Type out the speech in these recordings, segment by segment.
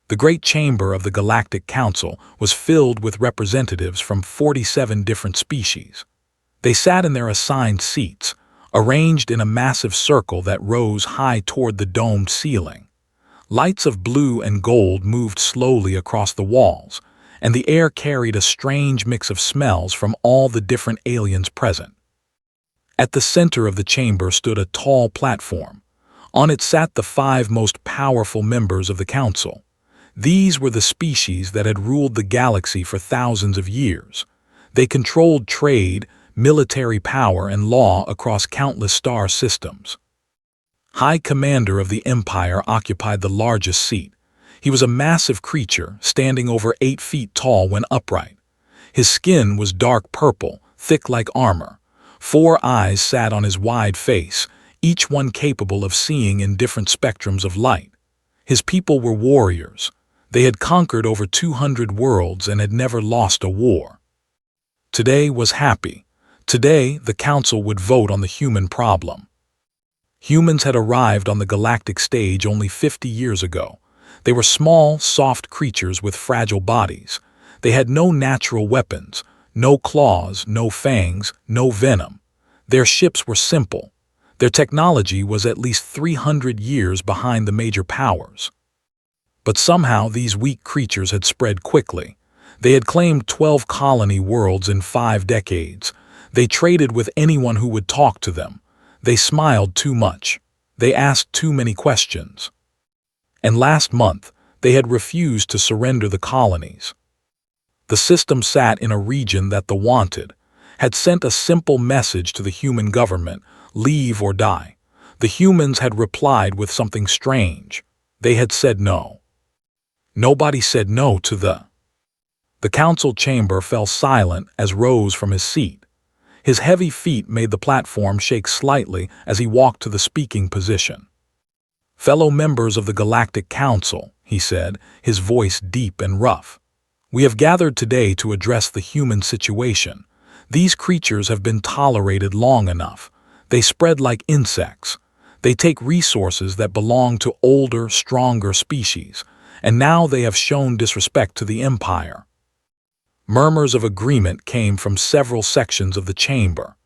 The Great Chamber of the Galactic Council was filled with representatives from 47 different species. They sat in their assigned seats, arranged in a massive circle that rose high toward the domed ceiling. Lights of blue and gold moved slowly across the walls, and the air carried a strange mix of smells from all the different aliens present. At the center of the chamber stood a tall platform. On it sat the 5 most powerful members of the council. These were the species that had ruled the galaxy for thousands of years. They controlled trade, military power, and law across countless star systems. High Commander of the Empire occupied the largest seat. He was a massive creature, standing over 8 feet tall when upright. His skin was dark purple, thick like armor. 4 eyes sat on his wide face, each one capable of seeing in different spectrums of light. His people were warriors. They had conquered over 200 worlds and had never lost a war. Today was happy. Today, the Council would vote on the human problem. Humans had arrived on the galactic stage only 50 years ago. They were small, soft creatures with fragile bodies. They had no natural weapons, no claws, no fangs, no venom. Their ships were simple. Their technology was at least 300 years behind the major powers. But somehow these weak creatures had spread quickly. They had claimed 12 colony worlds in 5 decades. They traded with anyone who would talk to them. They smiled too much. They asked too many questions. And last month, they had refused to surrender the colonies. The system sat in a region that the Wanted had sent a simple message to the human government: leave or die. The humans had replied with something strange. They had said no. Nobody said no to the... The council chamber fell silent as rose from his seat. His heavy feet made the platform shake slightly as he walked to the speaking position. "Fellow members of the Galactic Council," he said, his voice deep and rough. "We have gathered today to address the human situation. These creatures have been tolerated long enough. They spread like insects. They take resources that belong to older, stronger species, and now they have shown disrespect to the Empire." Murmurs of agreement came from several sections of the chamber.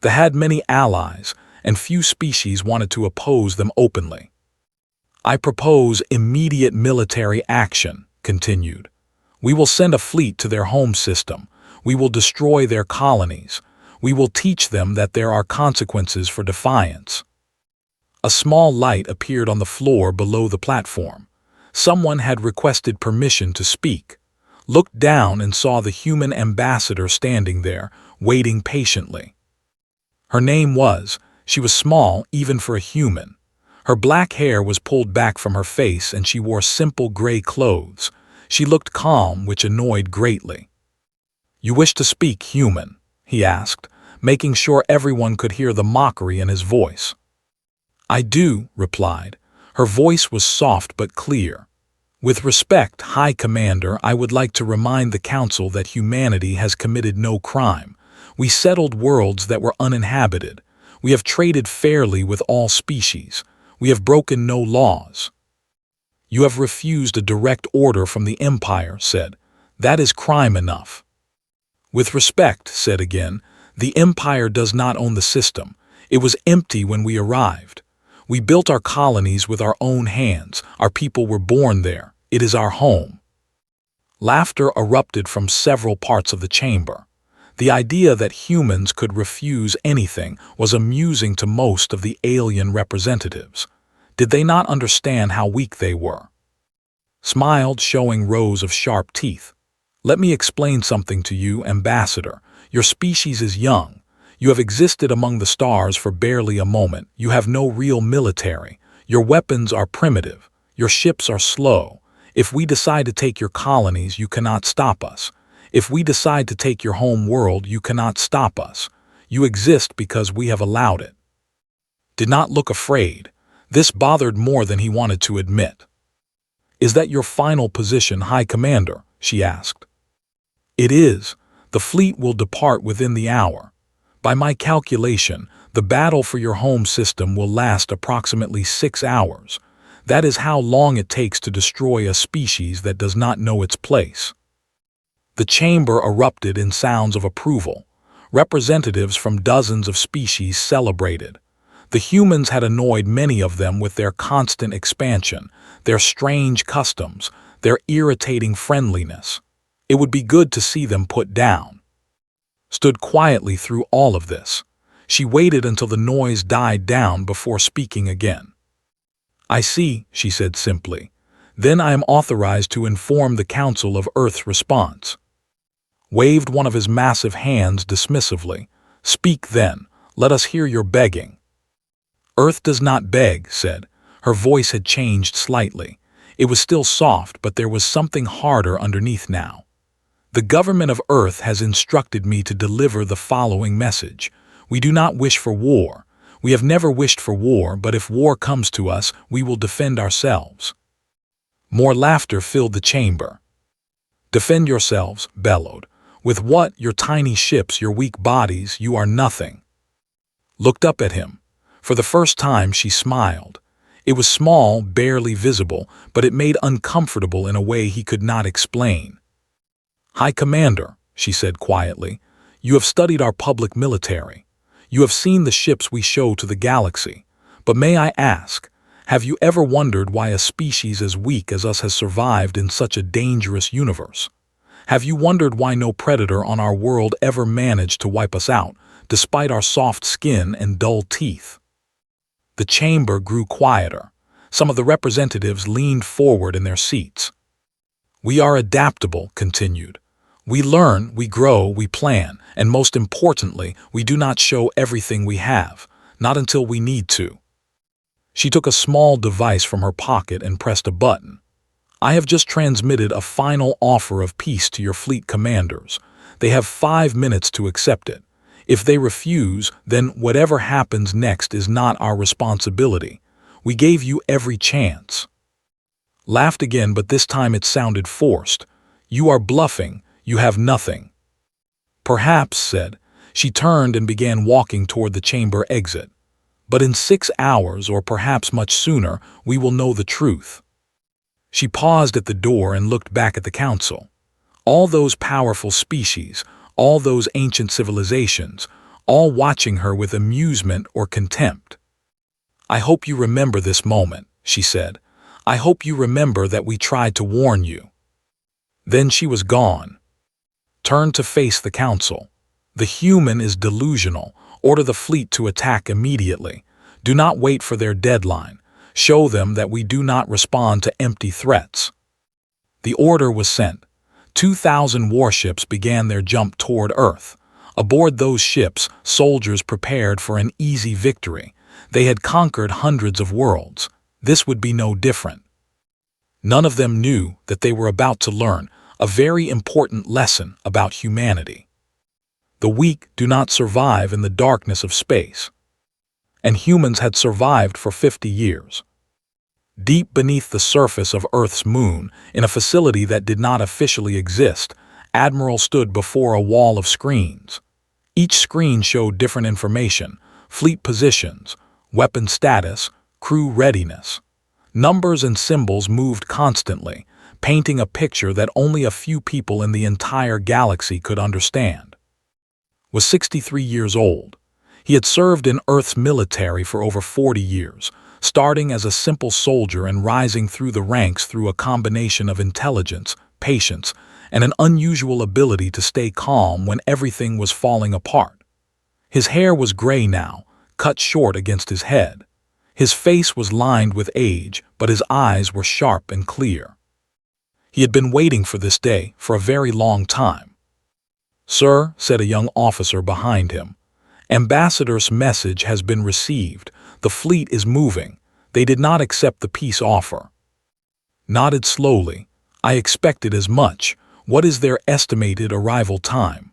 They had many allies, and few species wanted to oppose them openly. "I propose immediate military action," continued. "We will send a fleet to their home system. We will destroy their colonies. We will teach them that there are consequences for defiance." A small light appeared on the floor below the platform. Someone had requested permission to speak. Looked down and saw the human ambassador standing there, waiting patiently. Her name was, she was small even for a human. Her black hair was pulled back from her face and she wore simple gray clothes. She looked calm, which annoyed greatly. "You wish to speak, human?" he asked, making sure everyone could hear the mockery in his voice. "I do," replied. Her voice was soft but clear. "With respect, High Commander, I would like to remind the Council that humanity has committed no crime. We settled worlds that were uninhabited. We have traded fairly with all species. We have broken no laws." "You have refused a direct order from the Empire," said. "That is crime enough." "With respect," said again, "the Empire does not own the system. It was empty when we arrived. We built our colonies with our own hands. Our people were born there. It is our home." Laughter erupted from several parts of the chamber. The idea that humans could refuse anything was amusing to most of the alien representatives. Did they not understand how weak they were? Smiled, showing rows of sharp teeth. "Let me explain something to you, Ambassador. Your species is young. You have existed among the stars for barely a moment. You have no real military. Your weapons are primitive. Your ships are slow. If we decide to take your colonies, you cannot stop us. If we decide to take your home world, you cannot stop us. You exist because we have allowed it." Did not look afraid. This bothered more than he wanted to admit. "Is that your final position, High Commander?" she asked. "It is. The fleet will depart within the hour. By my calculation, the battle for your home system will last approximately 6 hours. That is how long it takes to destroy a species that does not know its place. The chamber erupted in sounds of approval. Representatives from dozens of species celebrated. The humans had annoyed many of them with their constant expansion, their strange customs, their irritating friendliness. It would be good to see them put down. Stood quietly through all of this. She waited until the noise died down before speaking again. "I see," she said simply. "Then I am authorized to inform the Council of Earth's response." Waved one of his massive hands dismissively. "Speak then. Let us hear your begging." "Earth does not beg," said. Her voice had changed slightly. It was still soft, but there was something harder underneath now. "The government of Earth has instructed me to deliver the following message. We do not wish for war. We have never wished for war, but if war comes to us, we will defend ourselves." More laughter filled the chamber. "Defend yourselves," bellowed. "With what? Your tiny ships, your weak bodies, you are nothing." Looked up at him. For the first time she smiled. It was small, barely visible, but it made uncomfortable in a way he could not explain. "High Commander," she said quietly, "you have studied our public military. You have seen the ships we show to the galaxy. But may I ask, have you ever wondered why a species as weak as us has survived in such a dangerous universe? Have you wondered why no predator on our world ever managed to wipe us out, despite our soft skin and dull teeth?" The chamber grew quieter. Some of the representatives leaned forward in their seats. "We are adaptable," continued. "We learn, we grow, we plan, and most importantly, we do not show everything we have, not until we need to." She took a small device from her pocket and pressed a button. "I have just transmitted a final offer of peace to your fleet commanders. They have 5 minutes to accept it. If they refuse, then whatever happens next is not our responsibility. We gave you every chance." Laughed again, but this time it sounded forced. "You are bluffing. You have nothing." "Perhaps," said. She turned and began walking toward the chamber exit. "But in 6 hours, or perhaps much sooner, we will know the truth." She paused at the door and looked back at the council. All those powerful species, all those ancient civilizations, all watching her with amusement or contempt. "I hope you remember this moment," she said. "I hope you remember that we tried to warn you." Then she was gone. Turned to face the council. "The human is delusional. Order the fleet to attack immediately. Do not wait for their deadline. Show them that we do not respond to empty threats." The order was sent. 2,000 warships began their jump toward Earth. Aboard those ships, soldiers prepared for an easy victory. They had conquered hundreds of worlds. This would be no different. None of them knew that they were about to learn a very important lesson about humanity. The weak do not survive in the darkness of space. And humans had survived for 50 years. Deep beneath the surface of Earth's moon, in a facility that did not officially exist, Admiral stood before a wall of screens. Each screen showed different information: fleet positions, weapon status, crew readiness. Numbers and symbols moved constantly, painting a picture that only a few people in the entire galaxy could understand. Was 63 years old. He had served in Earth's military for over 40 years, starting as a simple soldier and rising through the ranks through a combination of intelligence, patience, and an unusual ability to stay calm when everything was falling apart. His hair was gray now, cut short against his head. His face was lined with age, but his eyes were sharp and clear. He had been waiting for this day for a very long time. "Sir," said a young officer behind him, "Ambassador's message has been received. The fleet is moving. They did not accept the peace offer." Nodded slowly. "I expected as much. What is their estimated arrival time?"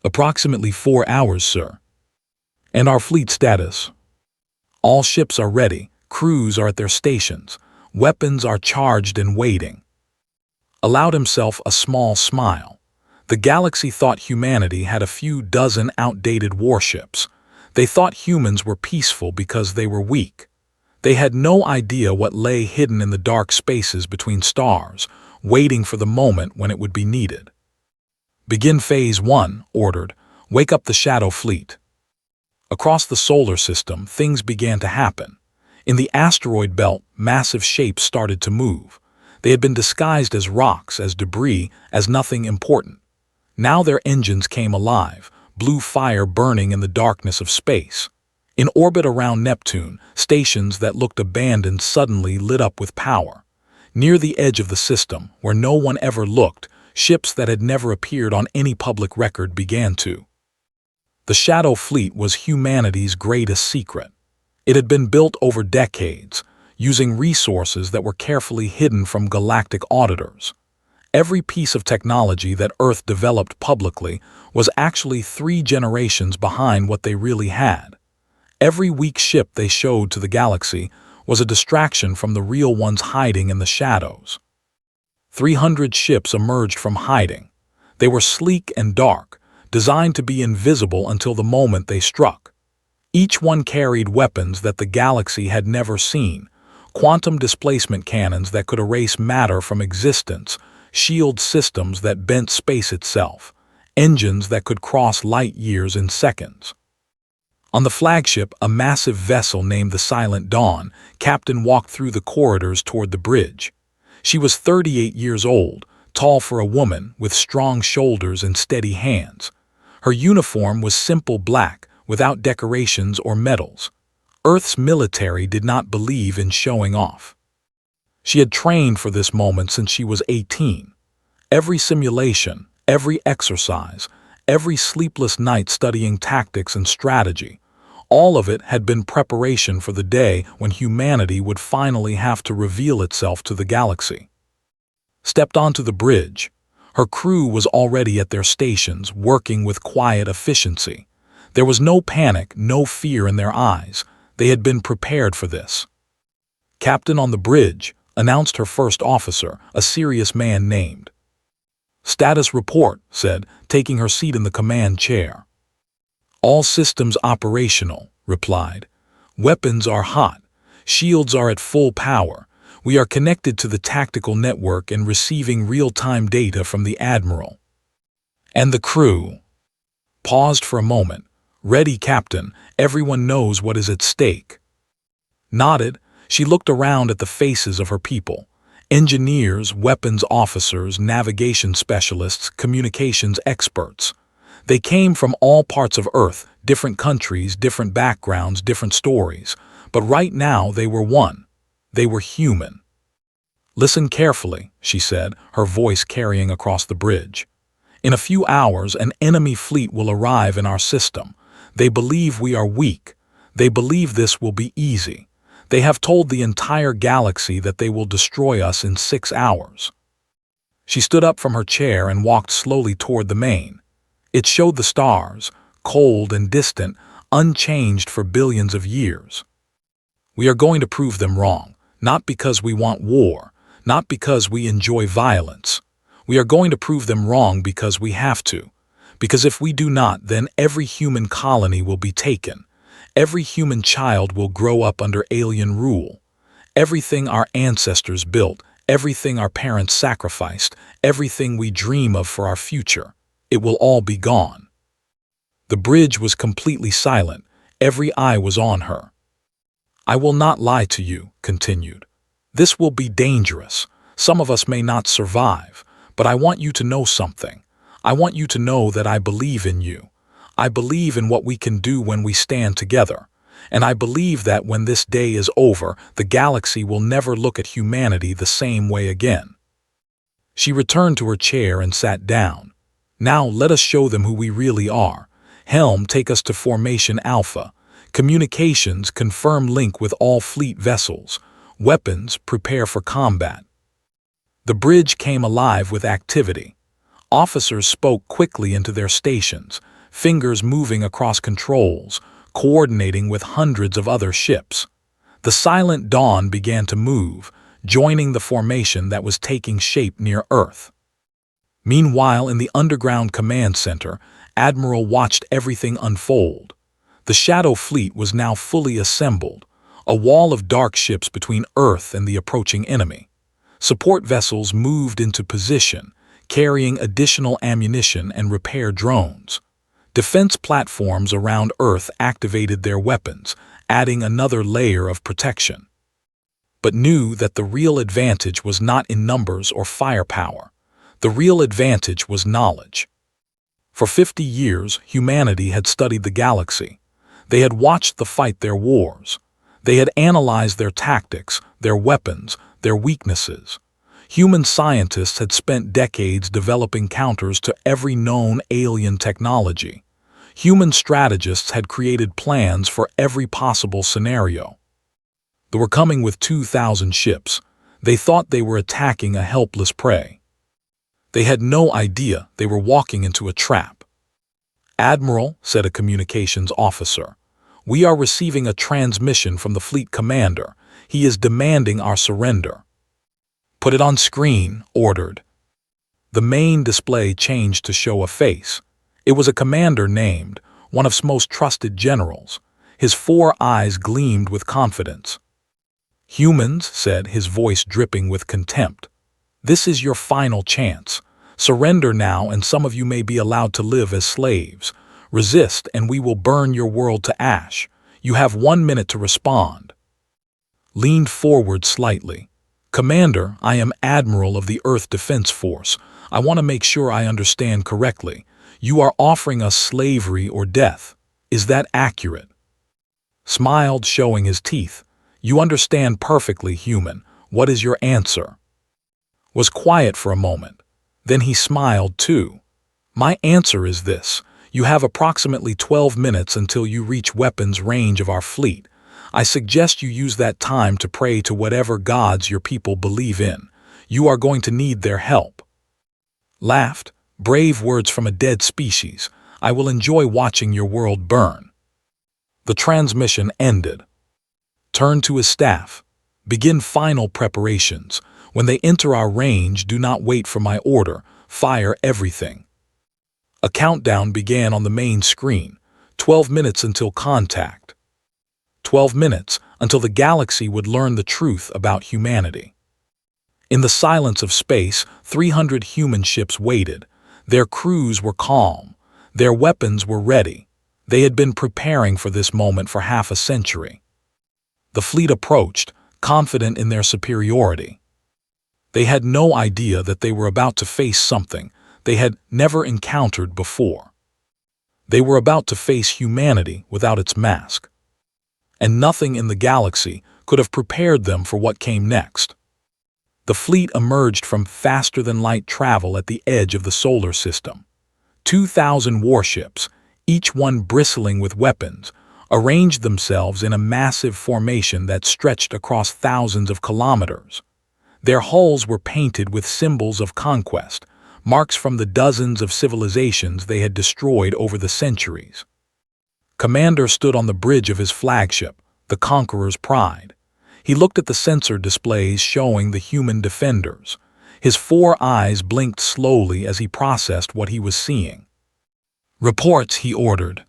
"Approximately 4 hours, sir." "And our fleet status?" "All ships are ready. Crews are at their stations. Weapons are charged and waiting." Allowed himself a small smile. The galaxy thought humanity had a few dozen outdated warships. They thought humans were peaceful because they were weak. They had no idea what lay hidden in the dark spaces between stars, waiting for the moment when it would be needed. "Begin Phase 1, ordered. Wake up the Shadow Fleet." Across the solar system, things began to happen. In the asteroid belt, massive shapes started to move. They had been disguised as rocks, as debris, as nothing important. Now their engines came alive, blue fire burning in the darkness of space. In orbit around Neptune, stations that looked abandoned suddenly lit up with power. Near the edge of the system, where no one ever looked, ships that had never appeared on any public record began to. The Shadow Fleet was humanity's greatest secret. It had been built over decades, using resources that were carefully hidden from galactic auditors. Every piece of technology that Earth developed publicly was actually 3 generations behind what they really had. Every weak ship they showed to the galaxy was a distraction from the real ones hiding in the shadows. 300 ships emerged from hiding. They were sleek and dark, designed to be invisible until the moment they struck. Each one carried weapons that the galaxy had never seen, quantum displacement cannons that could erase matter from existence, shield systems that bent space itself, engines that could cross light years in seconds. On the flagship, a massive vessel named the Silent Dawn, Captain walked through the corridors toward the bridge. She was 38 years old, tall for a woman, with strong shoulders and steady hands. Her uniform was simple black, without decorations or medals. Earth's military did not believe in showing off. She had trained for this moment since she was 18. Every simulation, every exercise, every sleepless night studying tactics and strategy, all of it had been preparation for the day when humanity would finally have to reveal itself to the galaxy. Stepped onto the bridge. Her crew was already at their stations, working with quiet efficiency. There was no panic, no fear in their eyes. They had been prepared for this. "Captain on the bridge," announced her first officer, a serious man named. "Status report," said, taking her seat in the command chair. "All systems operational," replied. "Weapons are hot. Shields are at full power. We are connected to the tactical network and receiving real-time data from the Admiral." "And the crew?" Paused for a moment. "Ready, Captain. Everyone knows what is at stake." Nodded. She looked around at the faces of her people. Engineers, weapons officers, navigation specialists, communications experts. They came from all parts of Earth, different countries, different backgrounds, different stories. But right now they were one. They were human. "Listen carefully," she said, her voice carrying across the bridge. "In a few hours, an enemy fleet will arrive in our system. They believe we are weak. They believe this will be easy. They have told the entire galaxy that they will destroy us in 6 hours. She stood up from her chair and walked slowly toward the main. It showed the stars, cold and distant, unchanged for billions of years. "We are going to prove them wrong, not because we want war, not because we enjoy violence. We are going to prove them wrong because we have to. Because if we do not, then every human colony will be taken. Every human child will grow up under alien rule. Everything our ancestors built, everything our parents sacrificed, everything we dream of for our future, it will all be gone." The bridge was completely silent. Every eye was on her. "I will not lie to you," continued. "This will be dangerous. Some of us may not survive, but I want you to know something. I want you to know that I believe in you. I believe in what we can do when we stand together. And I believe that when this day is over, the galaxy will never look at humanity the same way again." She returned to her chair and sat down. "Now let us show them who we really are. Helm, take us to Formation Alpha. Communications, confirm link with all fleet vessels. Weapons, prepare for combat." The bridge came alive with activity. Officers spoke quickly into their stations, fingers moving across controls, coordinating with hundreds of other ships. The Silent Dawn began to move, joining the formation that was taking shape near Earth. Meanwhile, in the underground command center, Admiral watched everything unfold. The Shadow Fleet was now fully assembled. a wall of dark ships between Earth and the approaching enemy. Support vessels moved into position, carrying additional ammunition and repair drones. Defense platforms around Earth activated their weapons, adding another layer of protection. But knew that the real advantage was not in numbers or firepower. The real advantage was knowledge. For 50 years, humanity had studied the galaxy. They had watched the fight their wars. They had analyzed their tactics, their weapons, their weaknesses. Human scientists had spent decades developing counters to every known alien technology. Human strategists had created plans for every possible scenario. They were coming with 2,000 ships. They thought they were attacking a helpless prey. They had no idea they were walking into a trap. "Admiral," said a communications officer, "we are receiving a transmission from the fleet commander. He is demanding our surrender." "Put it on screen," ordered. The main display changed to show a face. It was a commander named, one of most trusted generals. His 4 eyes gleamed with confidence. "Humans," said, his voice dripping with contempt, "this is your final chance. Surrender now and some of you may be allowed to live as slaves. Resist and we will burn your world to ash. You have 1 minute to respond." Leaned forward slightly. "Commander, I am Admiral of the Earth Defense Force. I want to make sure I understand correctly. You are offering us slavery or death. Is that accurate?" Smiled, showing his teeth. "You understand perfectly, human. What is your answer?" Was quiet for a moment. Then he smiled too. "My answer is this. You have approximately 12 minutes until you reach weapons range of our fleet. I suggest you use that time to pray to whatever gods your people believe in. You are going to need their help." Laughed. "Brave words from a dead species. I will enjoy watching your world burn." The transmission ended. Turned to his staff. "Begin final preparations. When they enter our range, do not wait for my order. Fire everything." A countdown began on the main screen. 12 minutes until contact. 12 minutes until the galaxy would learn the truth about humanity. In the silence of space, 300 human ships waited. Their crews were calm. Their weapons were ready. They had been preparing for this moment for half a century. The fleet approached, confident in their superiority. They had no idea that they were about to face something they had never encountered before. They were about to face humanity without its mask. And nothing in the galaxy could have prepared them for what came next. The fleet emerged from faster-than-light travel at the edge of the solar system. 2,000 warships, each one bristling with weapons, arranged themselves in a massive formation that stretched across thousands of kilometers. Their hulls were painted with symbols of conquest, marks from the dozens of civilizations they had destroyed over the centuries. Commander stood on the bridge of his flagship, the Conqueror's Pride. He looked at the sensor displays showing the human defenders. His 4 eyes blinked slowly as he processed what he was seeing. "Reports," he ordered.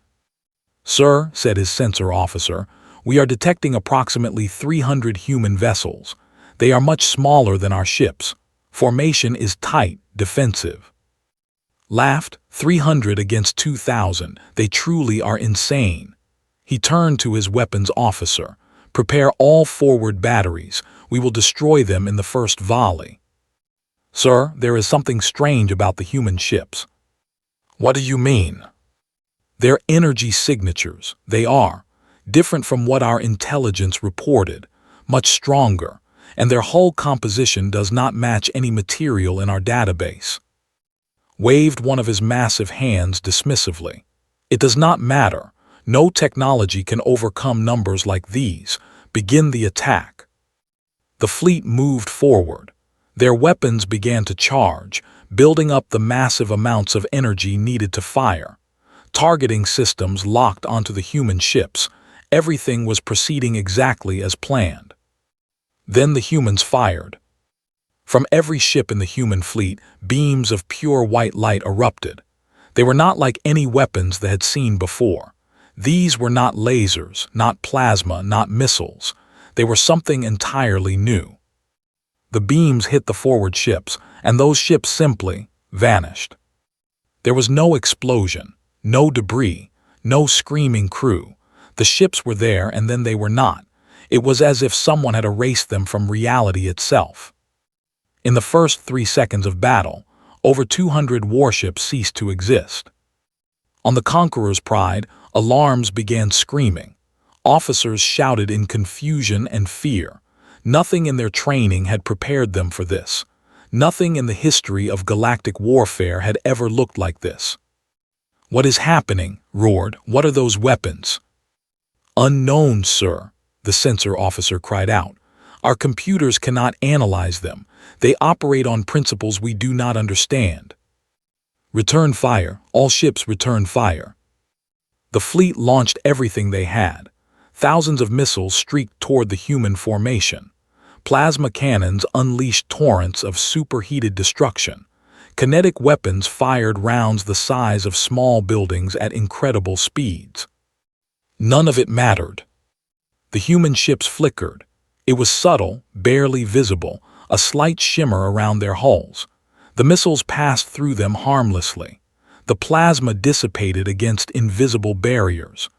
"Sir," said his sensor officer, "we are detecting approximately 300 human vessels. They are much smaller than our ships. Formation is tight, defensive." Laughed. 300 against 2,000. They truly are insane. He turned to his weapons officer. "Prepare all forward batteries. We will destroy them in the first volley." "Sir, there is something strange about the human ships." "What do you mean?" "Their energy signatures. They are different from what our intelligence reported, much stronger, and their hull composition does not match any material in our database." Waved one of his massive hands dismissively. "It does not matter. No technology can overcome numbers like these. Begin the attack." The fleet moved forward. Their weapons began to charge, building up the massive amounts of energy needed to fire. Targeting systems locked onto the human ships. Everything was proceeding exactly as planned. Then the humans fired. From every ship in the human fleet, beams of pure white light erupted. They were not like any weapons they had seen before. These were not lasers, not plasma, not missiles. They were something entirely new. The beams hit the forward ships, and those ships simply vanished. There was no explosion, no debris, no screaming crew. The ships were there and then they were not. It was as if someone had erased them from reality itself. In the first 3 seconds of battle, over 200 warships ceased to exist. On the Conqueror's Pride, alarms began screaming. Officers shouted in confusion and fear. Nothing in their training had prepared them for this. Nothing in the history of galactic warfare had ever looked like this. "What is happening?" roared. "What are those weapons?" "Unknown, sir," the sensor officer cried out. "Our computers cannot analyze them. They operate on principles we do not understand." "Return fire. All ships return fire." The fleet launched everything they had. Thousands of missiles streaked toward the human formation. Plasma cannons unleashed torrents of superheated destruction. Kinetic weapons fired rounds the size of small buildings at incredible speeds. None of it mattered. The human ships flickered. It was subtle, barely visible, a slight shimmer around their hulls. The missiles passed through them harmlessly. The plasma dissipated against invisible barriers.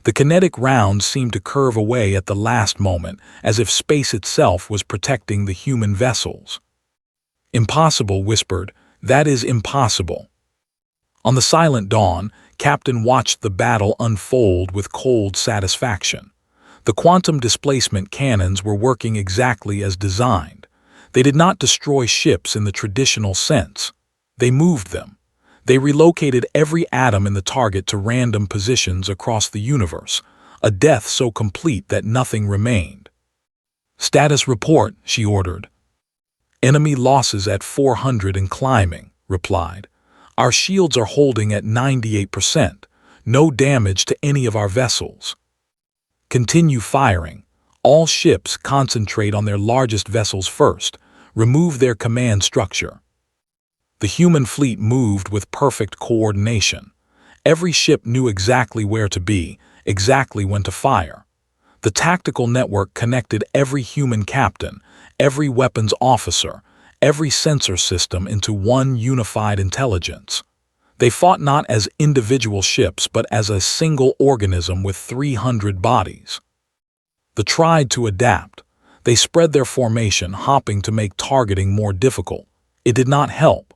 The kinetic rounds seemed to curve away at the last moment, as if space itself was protecting the human vessels. "Impossible," whispered. "That is impossible." On the silent dawn, Captain watched the battle unfold with cold satisfaction. The quantum displacement cannons were working exactly as designed. They did not destroy ships in the traditional sense. They moved them. They relocated every atom in the target to random positions across the universe, a death so complete that nothing remained. "Status report," she ordered. "Enemy losses at 400 and climbing," replied. "Our shields are holding at 98%. No damage to any of our vessels." "Continue firing. All ships concentrate on their largest vessels first. Remove their command structure." The human fleet moved with perfect coordination. Every ship knew exactly where to be, exactly when to fire. The tactical network connected every human captain, every weapons officer, every sensor system into one unified intelligence. They fought not as individual ships but as a single organism with 300 bodies. They tried to adapt. They spread their formation, hopping to make targeting more difficult. It did not help.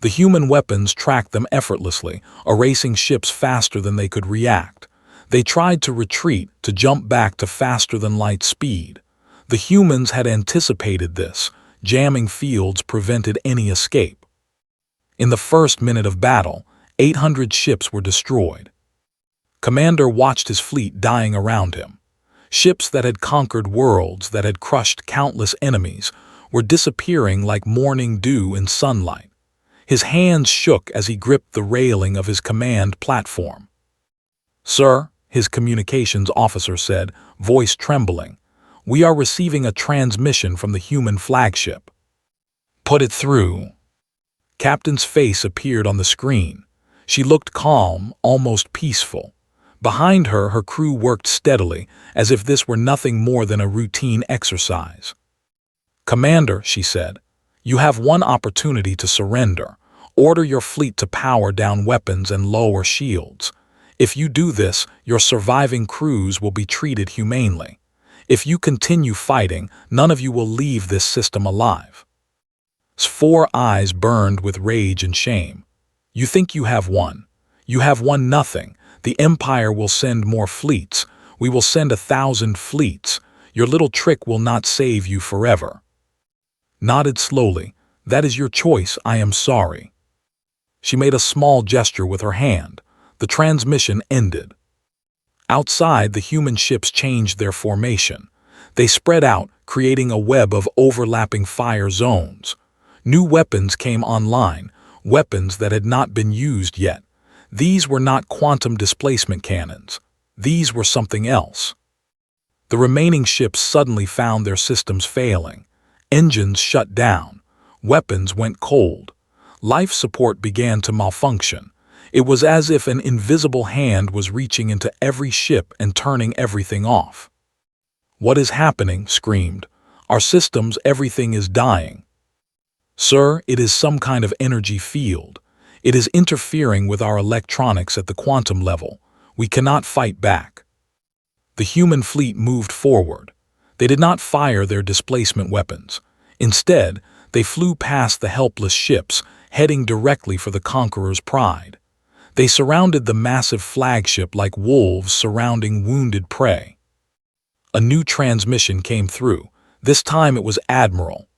The human weapons tracked them effortlessly, erasing ships faster than they could react. They tried to retreat, to jump back to faster-than-light speed. The humans had anticipated this. Jamming fields prevented any escape. In the first minute of battle, 800 ships were destroyed. Commander watched his fleet dying around him. Ships that had conquered worlds, that had crushed countless enemies, were disappearing like morning dew in sunlight. His hands shook as he gripped the railing of his command platform. "Sir," his communications officer said, voice trembling, "we are receiving a transmission from the human flagship." "Put it through." Captain's face appeared on the screen. She looked calm, almost peaceful. Behind her, her crew worked steadily, as if this were nothing more than a routine exercise. "Commander," she said, "you have one opportunity to surrender. Order your fleet to power down weapons and lower shields. If you do this, your surviving crews will be treated humanely. If you continue fighting, none of you will leave this system alive." 4 eyes burned with rage and shame. "You think you have won. You have won nothing. The Empire will send more fleets. We will send 1,000 fleets. Your little trick will not save you forever." Nodded slowly. "That is your choice. I am sorry." She made a small gesture with her hand. The transmission ended. Outside, the human ships changed their formation. They spread out, creating a web of overlapping fire zones. New weapons came online, weapons that had not been used yet. These were not quantum displacement cannons. These were something else. The remaining ships suddenly found their systems failing. Engines shut down. Weapons went cold. Life support began to malfunction. It was as if an invisible hand was reaching into every ship and turning everything off. "What is happening?" screamed. "Our systems, everything is dying." "Sir, it is some kind of energy field. It is interfering with our electronics at the quantum level. We cannot fight back." The human fleet moved forward. They did not fire their displacement weapons. Instead, they flew past the helpless ships, heading directly for the Conqueror's pride. They surrounded the massive flagship like wolves surrounding wounded prey. A new transmission came through. This time it was Admiral.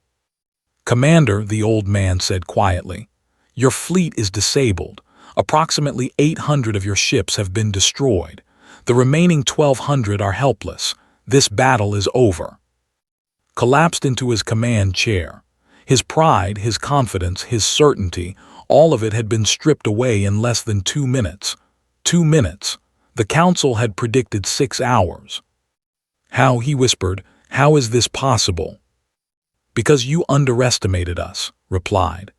"Commander," the old man said quietly, "your fleet is disabled. Approximately 800 of your ships have been destroyed. The remaining 1,200 are helpless. This battle is over." Collapsed into his command chair. His pride, his confidence, his certainty, all of it had been stripped away in less than 2 minutes. 2 minutes. The council had predicted 6 hours. "How?" he whispered. "How is this possible?" "Because you underestimated us," replied.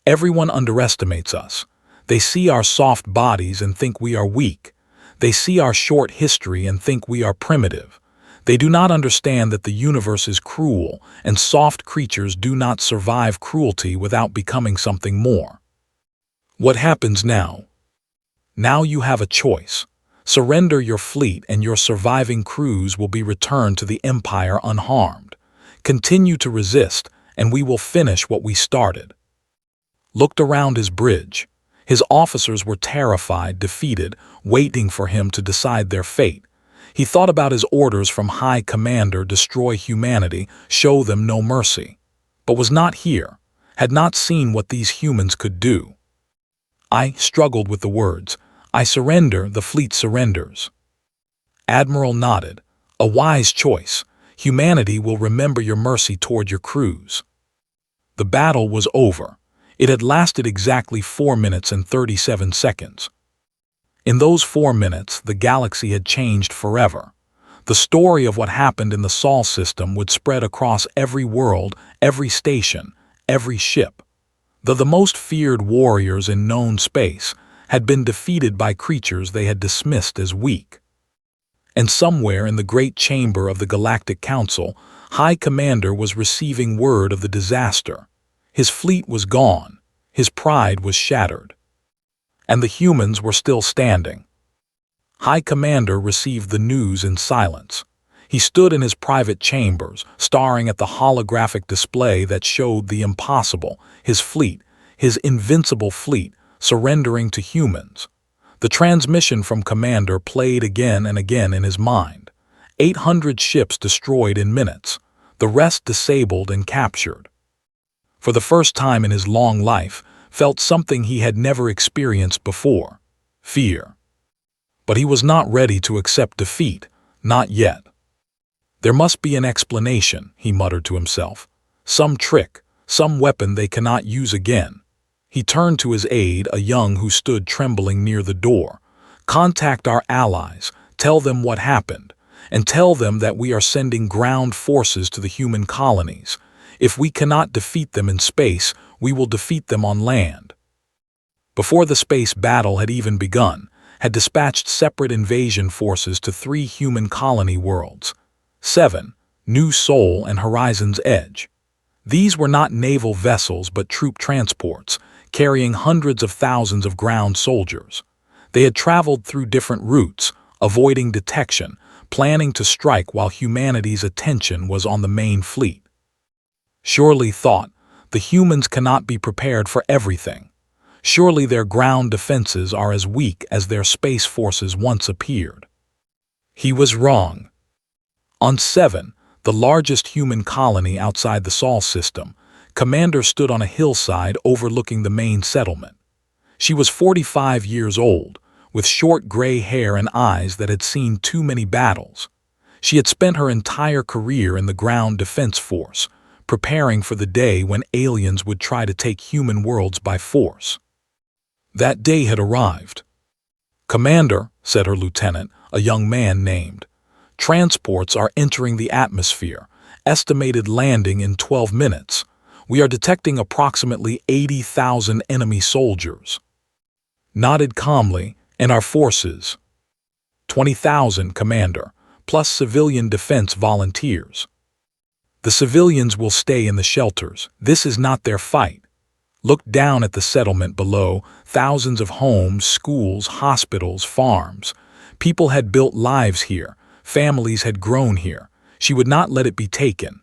"Everyone underestimates us. They see our soft bodies and think we are weak. They see our short history and think we are primitive. They do not understand that the universe is cruel, and soft creatures do not survive cruelty without becoming something more." "What happens now?" "Now you have a choice. Surrender your fleet and your surviving crews will be returned to the Empire unharmed. Continue to resist, and we will finish what we started." Looked around his bridge. His officers were terrified, defeated, waiting for him to decide their fate. He thought about his orders from High Commander: destroy humanity, show them no mercy. But was not here, had not seen what these humans could do. "I," struggled with the words, "I surrender, the fleet surrenders." Admiral nodded. "A wise choice. Humanity will remember your mercy toward your crews." The battle was over. It had lasted exactly 4 minutes and 37 seconds. In those 4 minutes, the galaxy had changed forever. The story of what happened in the Sol system would spread across every world, every station, every ship. The most feared warriors in known space had been defeated by creatures they had dismissed as weak. And somewhere in the great chamber of the Galactic Council, High Commander was receiving word of the disaster. His fleet was gone. His pride was shattered. And the humans were still standing. High Commander received the news in silence. He stood in his private chambers, staring at the holographic display that showed the impossible, his fleet, his invincible fleet, surrendering to humans. The transmission from Commander played again and again in his mind. 800 ships destroyed in minutes, the rest disabled and captured. For the first time in his long life, felt something he had never experienced before: fear. But he was not ready to accept defeat, not yet. "There must be an explanation," he muttered to himself. "Some trick, some weapon they cannot use again." He turned to his aide, a young who stood trembling near the door. "Contact our allies, tell them what happened, and tell them that we are sending ground forces to the human colonies. If we cannot defeat them in space, we will defeat them on land." Before the space battle had even begun, had dispatched separate invasion forces to 3 human colony worlds: 7, New Sol and Horizon's Edge. These were not naval vessels but troop transports, carrying hundreds of thousands of ground soldiers. They had traveled through different routes, avoiding detection, planning to strike while humanity's attention was on the main fleet. Surely, thought, the humans cannot be prepared for everything. Surely their ground defenses are as weak as their space forces once appeared. He was wrong. On 7, the largest human colony outside the Sol system, Commander stood on a hillside overlooking the main settlement. She was 45 years old, with short gray hair and eyes that had seen too many battles. She had spent her entire career in the ground defense force, preparing for the day when aliens would try to take human worlds by force. That day had arrived. "Commander," said her lieutenant, a young man named, "transports are entering the atmosphere, estimated landing in 12 minutes. We are detecting approximately 80,000 enemy soldiers." Nodded calmly, "And our forces?" 20,000, Commander, plus civilian defense volunteers. The civilians will stay in the shelters. This is not their fight. Look down at the settlement below, thousands of homes, schools, hospitals, farms. People had built lives here, families had grown here. She would not let it be taken.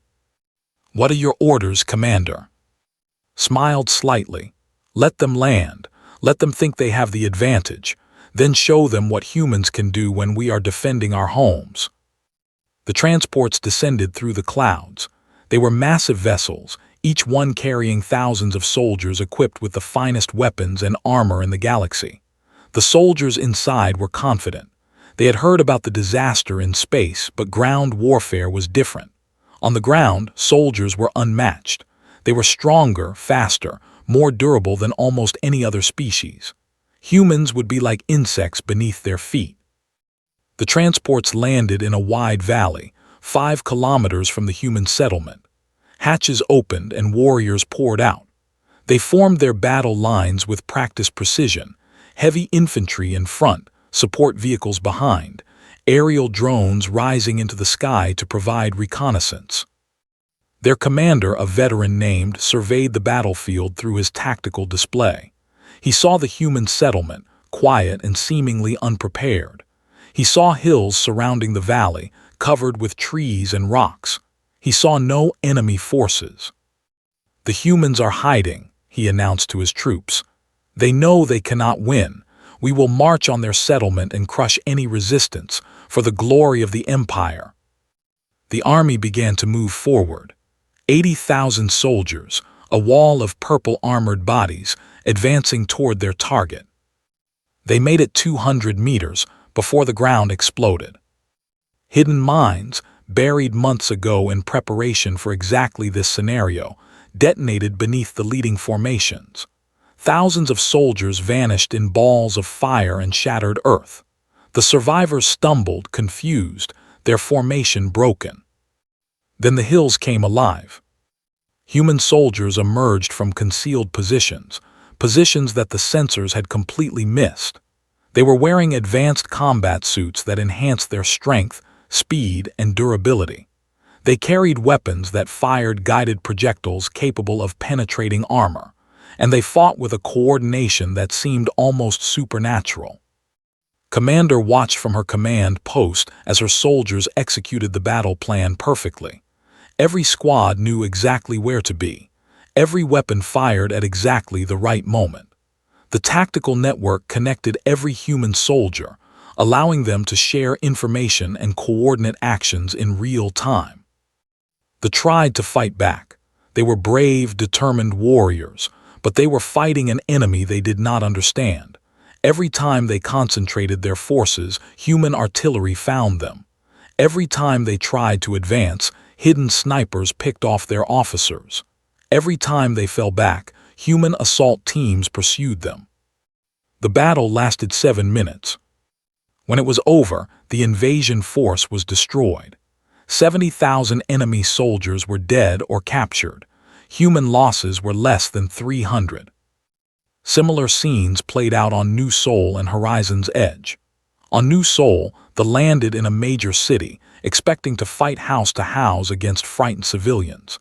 What are your orders, Commander? Smiled slightly. Let them land. Let them think they have the advantage. Then show them what humans can do when we are defending our homes. The transports descended through the clouds. They were massive vessels, each one carrying thousands of soldiers equipped with the finest weapons and armor in the galaxy. The soldiers inside were confident. They had heard about the disaster in space, but ground warfare was different. On the ground, soldiers were unmatched. They were stronger, faster, more durable than almost any other species. Humans would be like insects beneath their feet. The transports landed in a wide valley, 5 kilometers from the human settlement. Hatches opened and warriors poured out. They formed their battle lines with practiced precision, heavy infantry in front, support vehicles behind, aerial drones rising into the sky to provide reconnaissance. Their commander, a veteran named, surveyed the battlefield through his tactical display. He saw the human settlement, quiet and seemingly unprepared. He saw hills surrounding the valley, covered with trees and rocks. He saw no enemy forces. The humans are hiding, he announced to his troops. They know they cannot win. We will march on their settlement and crush any resistance, for the glory of the Empire. The army began to move forward. 80,000 soldiers, a wall of purple armored bodies, advancing toward their target. They made it 200 meters before the ground exploded. Hidden mines, buried months ago in preparation for exactly this scenario, detonated beneath the leading formations. Thousands of soldiers vanished in balls of fire and shattered earth. The survivors stumbled, confused, their formation broken. Then the hills came alive. Human soldiers emerged from concealed positions, positions that the sensors had completely missed. They were wearing advanced combat suits that enhanced their strength, speed, and durability. They carried weapons that fired guided projectiles capable of penetrating armor, and they fought with a coordination that seemed almost supernatural. Commander watched from her command post as her soldiers executed the battle plan perfectly. Every squad knew exactly where to be. Every weapon fired at exactly the right moment. The tactical network connected every human soldier, allowing them to share information and coordinate actions in real time. They tried to fight back. They were brave, determined warriors, but they were fighting an enemy they did not understand. Every time they concentrated their forces, human artillery found them. Every time they tried to advance, hidden snipers picked off their officers. Every time they fell back, human assault teams pursued them. The battle lasted 7 minutes. When it was over, the invasion force was destroyed. 70,000 enemy soldiers were dead or captured. Human losses were less than 300. Similar scenes played out on New Sol and Horizon's Edge. On New Sol, they landed in a major city, expecting to fight house to house against frightened civilians.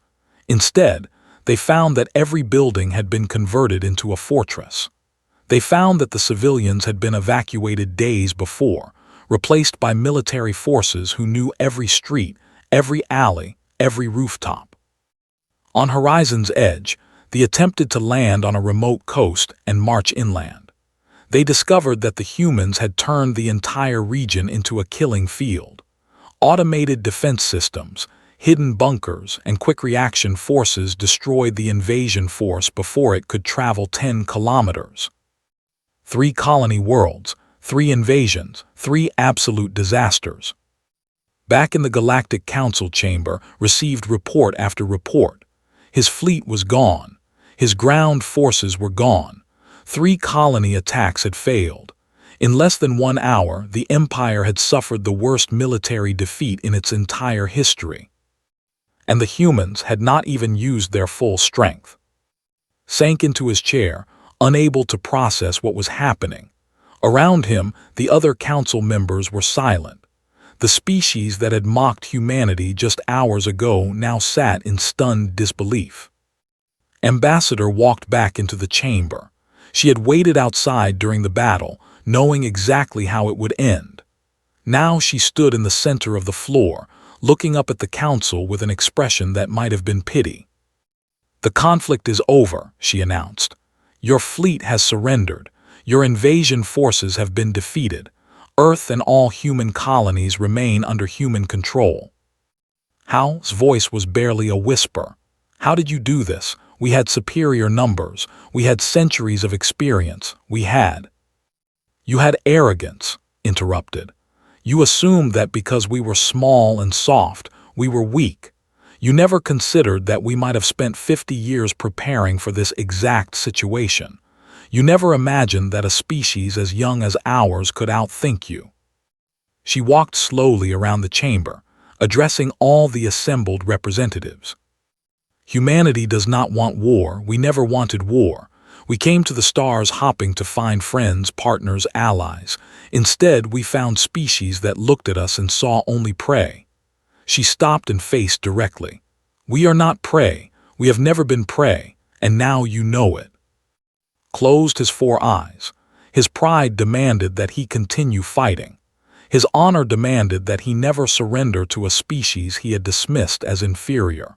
Instead, they found that every building had been converted into a fortress. They found that the civilians had been evacuated days before, replaced by military forces who knew every street, every alley, every rooftop. On Horizon's Edge, they attempted to land on a remote coast and march inland. They discovered that the humans had turned the entire region into a killing field. Automated defense systems, hidden bunkers, and quick-reaction forces destroyed the invasion force before it could travel 10 kilometers. 3 colony worlds, 3 invasions, 3 absolute disasters. Back in the Galactic Council chamber, received report after report. His fleet was gone. His ground forces were gone. 3 colony attacks had failed. In less than 1 hour, the Empire had suffered the worst military defeat in its entire history. And the humans had not even used their full strength. Sank into his chair, unable to process what was happening. Around him, the other council members were silent. The species that had mocked humanity just hours ago now sat in stunned disbelief. Ambassador walked back into the chamber. She had waited outside during the battle, knowing exactly how it would end. Now she stood in the center of the floor, looking up at the council with an expression that might have been pity. "The conflict is over," she announced. "Your fleet has surrendered. Your invasion forces have been defeated. Earth and all human colonies remain under human control." Hal's voice was barely a whisper. "How did you do this? We had superior numbers. We had centuries of experience. We had—" "You had arrogance," interrupted. "You assumed that because we were small and soft, we were weak. You never considered that we might have spent 50 years preparing for this exact situation. You never imagined that a species as young as ours could outthink you." She walked slowly around the chamber, addressing all the assembled representatives. "Humanity does not want war. We never wanted war. We came to the stars hopping to find friends, partners, allies. Instead, we found species that looked at us and saw only prey." She stopped and faced directly. "We are not prey. We have never been prey, and now you know it." Closed his 4 eyes. His pride demanded that he continue fighting. His honor demanded that he never surrender to a species he had dismissed as inferior.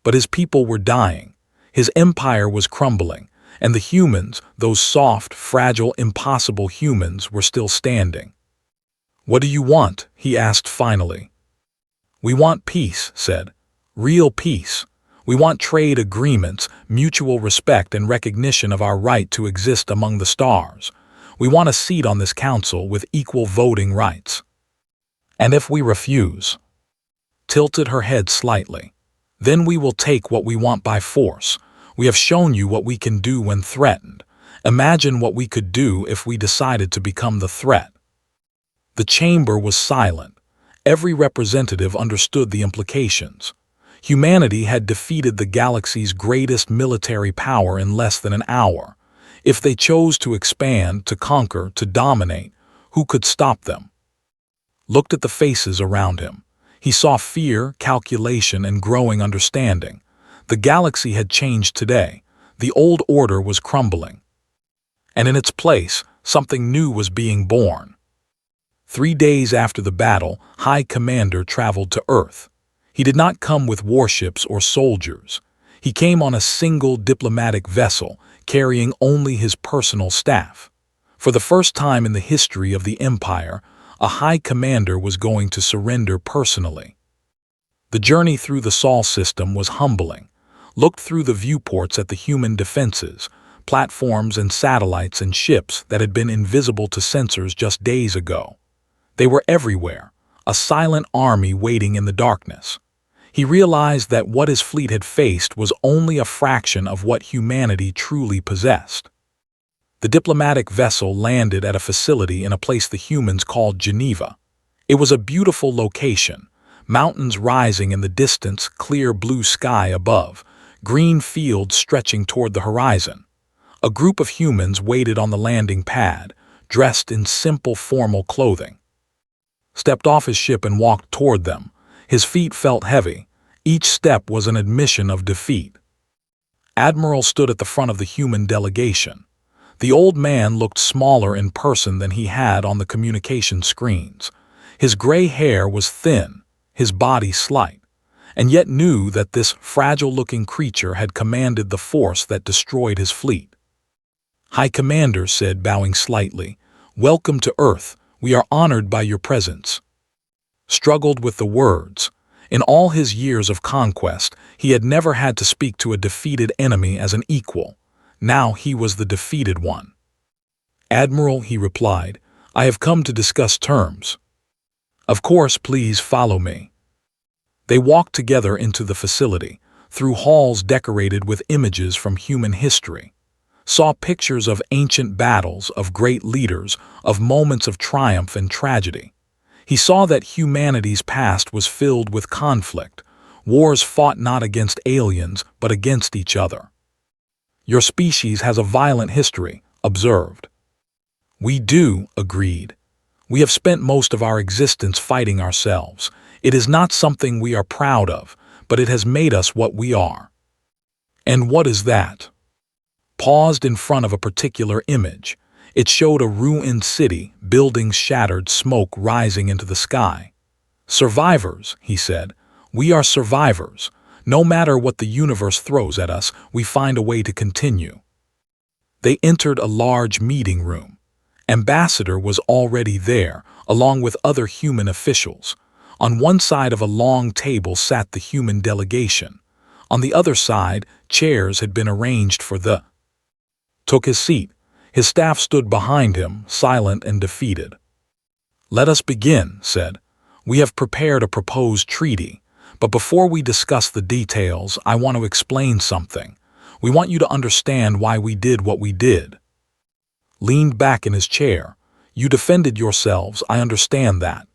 But his people were dying. His empire was crumbling, and the humans, those soft, fragile, impossible humans, were still standing. "What do you want?" he asked finally. "We want peace," said. "Real peace. We want trade agreements, mutual respect, and recognition of our right to exist among the stars. We want a seat on this council with equal voting rights." "And if we refuse?" Tilted her head slightly. "Then we will take what we want by force. We have shown you what we can do when threatened. Imagine what we could do if we decided to become the threat." The chamber was silent. Every representative understood the implications. Humanity had defeated the galaxy's greatest military power in less than an hour. If they chose to expand, to conquer, to dominate, who could stop them? Looked at the faces around him. He saw fear, calculation, and growing understanding. The galaxy had changed today. The old order was crumbling. And in its place, something new was being born. 3 days after the battle, High Commander traveled to Earth. He did not come with warships or soldiers. He came on a single diplomatic vessel, carrying only his personal staff. For the first time in the history of the Empire, a High Commander was going to surrender personally. The journey through the Sol system was humbling. Looked through the viewports at the human defenses, platforms and satellites and ships that had been invisible to sensors just days ago. They were everywhere, a silent army waiting in the darkness. He realized that what his fleet had faced was only a fraction of what humanity truly possessed. The diplomatic vessel landed at a facility in a place the humans called Geneva. It was a beautiful location, mountains rising in the distance, clear blue sky above, green fields stretching toward the horizon. A group of humans waited on the landing pad, dressed in simple formal clothing. Stepped off his ship and walked toward them. His feet felt heavy. Each step was an admission of defeat. Admiral stood at the front of the human delegation. The old man looked smaller in person than he had on the communication screens. His gray hair was thin, his body slight, and yet knew that this fragile-looking creature had commanded the force that destroyed his fleet. "High Commander," said, bowing slightly, "welcome to Earth. We are honored by your presence." Struggled with the words. In all his years of conquest, he had never had to speak to a defeated enemy as an equal. Now he was the defeated one. "Admiral," he replied, "I have come to discuss terms." "Of course, please follow me." They walked together into the facility, through halls decorated with images from human history. Saw pictures of ancient battles, of great leaders, of moments of triumph and tragedy. He saw that humanity's past was filled with conflict, wars fought not against aliens, but against each other. "Your species has a violent history," observed. "We do," agreed. We have spent most of our existence fighting ourselves. It is not something we are proud of, but it has made us what we are. And what is that? Paused in front of a particular image. It showed a ruined city, buildings shattered, smoke rising into the sky. Survivors, he said. We are survivors. No matter what the universe throws at us, we find a way to continue. They entered a large meeting room. Ambassador was already there, along with other human officials. On one side of a long table sat the human delegation. On the other side, chairs had been arranged for the. Took his seat. His staff stood behind him, silent and defeated. Let us begin, said. We have prepared a proposed treaty, but before we discuss the details, I want to explain something. We want you to understand why we did what we did. Leaned back in his chair. You defended yourselves, I understand that.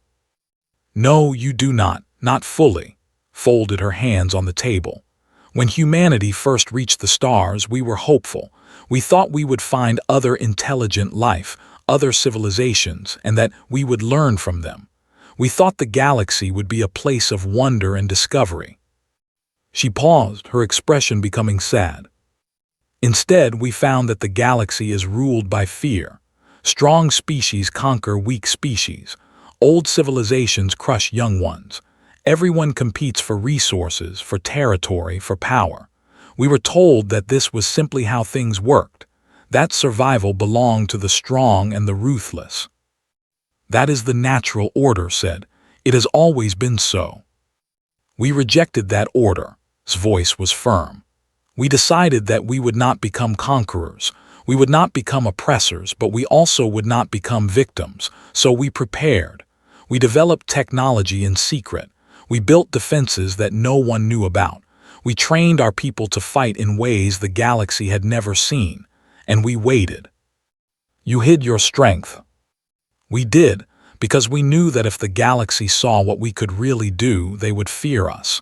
No, you do not fully. Folded her hands on the table. When humanity first reached the stars, we were hopeful. We thought we would find other intelligent life, other civilizations, and that we would learn from them. We thought the galaxy would be a place of wonder and discovery. She paused, her expression becoming sad. Instead, we found that the galaxy is ruled by fear. Strong species conquer weak species. Old civilizations crush young ones. Everyone competes for resources, for territory, for power. We were told that this was simply how things worked. That survival belonged to the strong and the ruthless. That is the natural order, said. It has always been so. We rejected that order. His voice was firm. We decided that we would not become conquerors. We would not become oppressors, but we also would not become victims. So we prepared. We developed technology in secret. We built defenses that no one knew about. We trained our people to fight in ways the galaxy had never seen. And we waited. You hid your strength. We did, because we knew that if the galaxy saw what we could really do, they would fear us.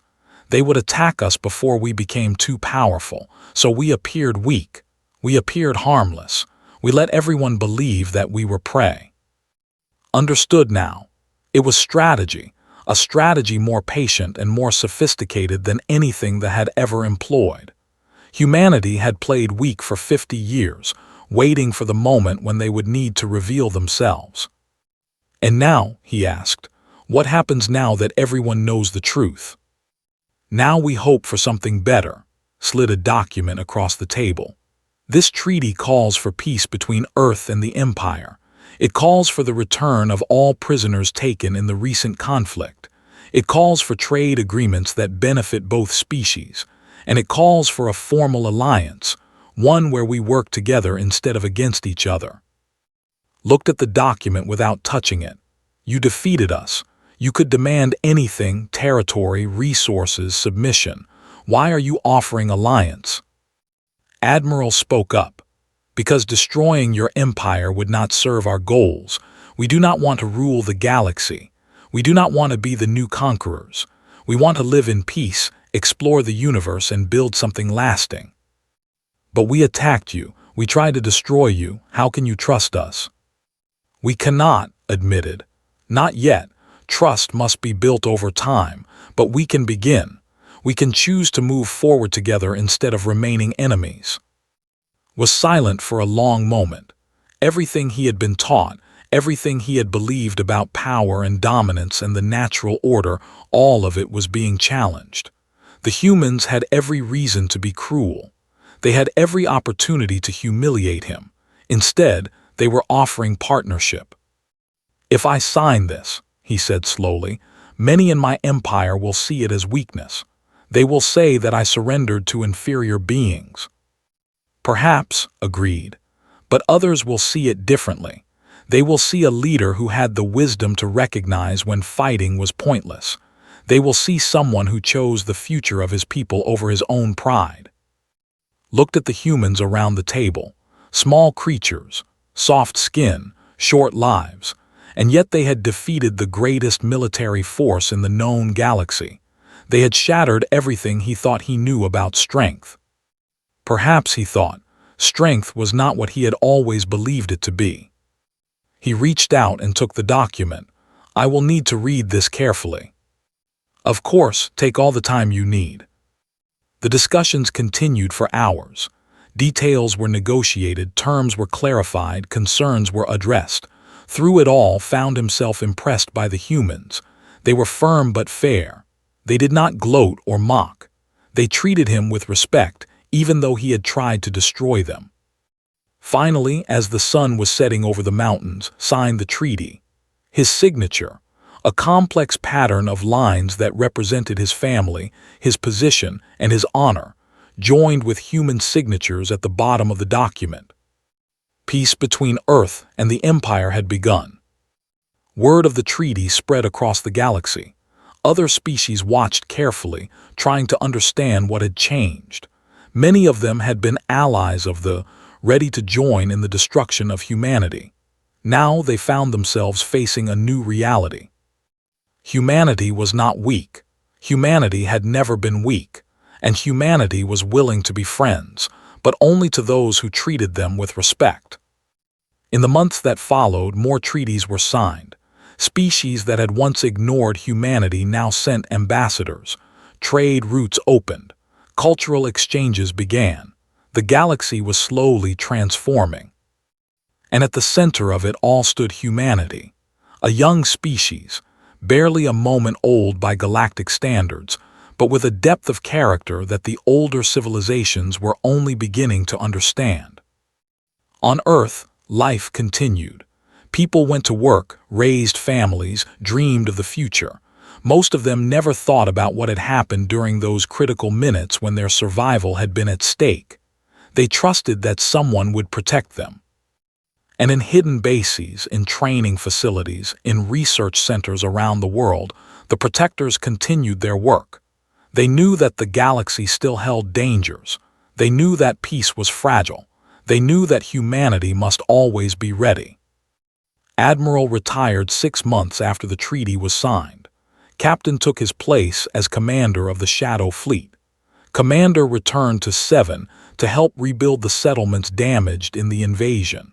They would attack us before we became too powerful, so we appeared weak. We appeared harmless. We let everyone believe that we were prey. Understood now. It was strategy, a strategy more patient and more sophisticated than anything that had ever employed. Humanity had played weak for 50 years, waiting for the moment when they would need to reveal themselves. And now, he asked, what happens now that everyone knows the truth? Now we hope for something better. Slid a document across the table. This treaty calls for peace between Earth and the Empire. It calls for the return of all prisoners taken in the recent conflict. It calls for trade agreements that benefit both species. And it calls for a formal alliance, one where we work together instead of against each other. Looked at the document without touching it. You defeated us. You could demand anything, territory, resources, submission. Why are you offering alliance? Admiral spoke up. Because destroying your empire would not serve our goals. We do not want to rule the galaxy. We do not want to be the new conquerors. We want to live in peace, explore the universe, and build something lasting. But we attacked you. We tried to destroy you. How can you trust us? We cannot, admitted. Not yet. Trust must be built over time, but we can begin. We can choose to move forward together instead of remaining enemies. Was silent for a long moment. Everything he had been taught, everything he had believed about power and dominance and the natural order, all of it was being challenged. The humans had every reason to be cruel. They had every opportunity to humiliate him. Instead, they were offering partnership. If I sign this, he said slowly, many in my empire will see it as weakness. They will say that I surrendered to inferior beings. Perhaps, agreed, but others will see it differently. They will see a leader who had the wisdom to recognize when fighting was pointless. They will see someone who chose the future of his people over his own pride. Looked at the humans around the table, small creatures, soft skin, short lives, and yet they had defeated the greatest military force in the known galaxy. They had shattered everything he thought he knew about strength. Perhaps, he thought, strength was not what he had always believed it to be. He reached out and took the document. "I will need to read this carefully." "Of course, take all the time you need." The discussions continued for hours. Details were negotiated, terms were clarified, concerns were addressed. Through it all, found himself impressed by the humans. They were firm but fair. They did not gloat or mock. They treated him with respect, even though he had tried to destroy them. Finally, as the sun was setting over the mountains, signed the treaty. His signature, a complex pattern of lines that represented his family, his position, and his honor, joined with human signatures at the bottom of the document. Peace between Earth and the Empire had begun. Word of the treaty spread across the galaxy. Other species watched carefully, trying to understand what had changed. Many of them had been allies of the, ready to join in the destruction of humanity. Now they found themselves facing a new reality. Humanity was not weak. Humanity had never been weak, and humanity was willing to be friends, but only to those who treated them with respect. In the months that followed, more treaties were signed. Species that had once ignored humanity now sent ambassadors. Trade routes opened. Cultural exchanges began. The galaxy was slowly transforming. And at the center of it all stood humanity, a young species, barely a moment old by galactic standards, but with a depth of character that the older civilizations were only beginning to understand. On Earth, life continued. People went to work, raised families, dreamed of the future. Most of them never thought about what had happened during those critical minutes when their survival had been at stake. They trusted that someone would protect them. And in hidden bases, in training facilities, in research centers around the world, the protectors continued their work. They knew that the galaxy still held dangers. They knew that peace was fragile. They knew that humanity must always be ready. Admiral retired 6 months after the treaty was signed. Captain took his place as commander of the Shadow Fleet. Commander returned to 7 to help rebuild the settlements damaged in the invasion.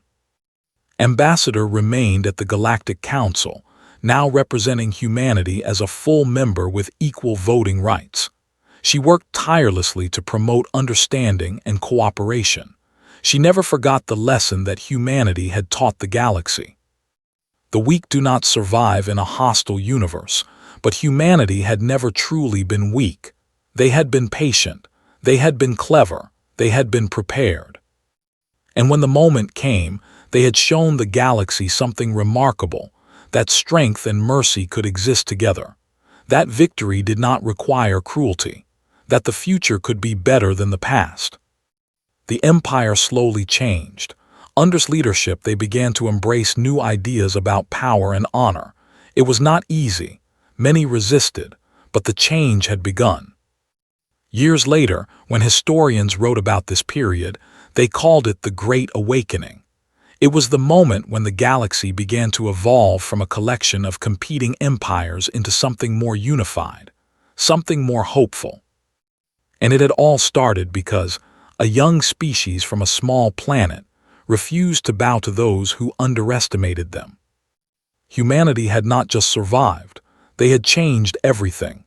Ambassador remained at the Galactic Council, now representing humanity as a full member with equal voting rights. She worked tirelessly to promote understanding and cooperation. She never forgot the lesson that humanity had taught the galaxy. The weak do not survive in a hostile universe, but humanity had never truly been weak. They had been patient, they had been clever, they had been prepared. And when the moment came, they had shown the galaxy something remarkable, that strength and mercy could exist together, that victory did not require cruelty, that the future could be better than the past. The Empire slowly changed. Under leadership, they began to embrace new ideas about power and honor. It was not easy. Many resisted, but the change had begun. Years later, when historians wrote about this period, they called it the Great Awakening. It was the moment when the galaxy began to evolve from a collection of competing empires into something more unified, something more hopeful. And it had all started because a young species from a small planet refused to bow to those who underestimated them. Humanity had not just survived, they had changed everything.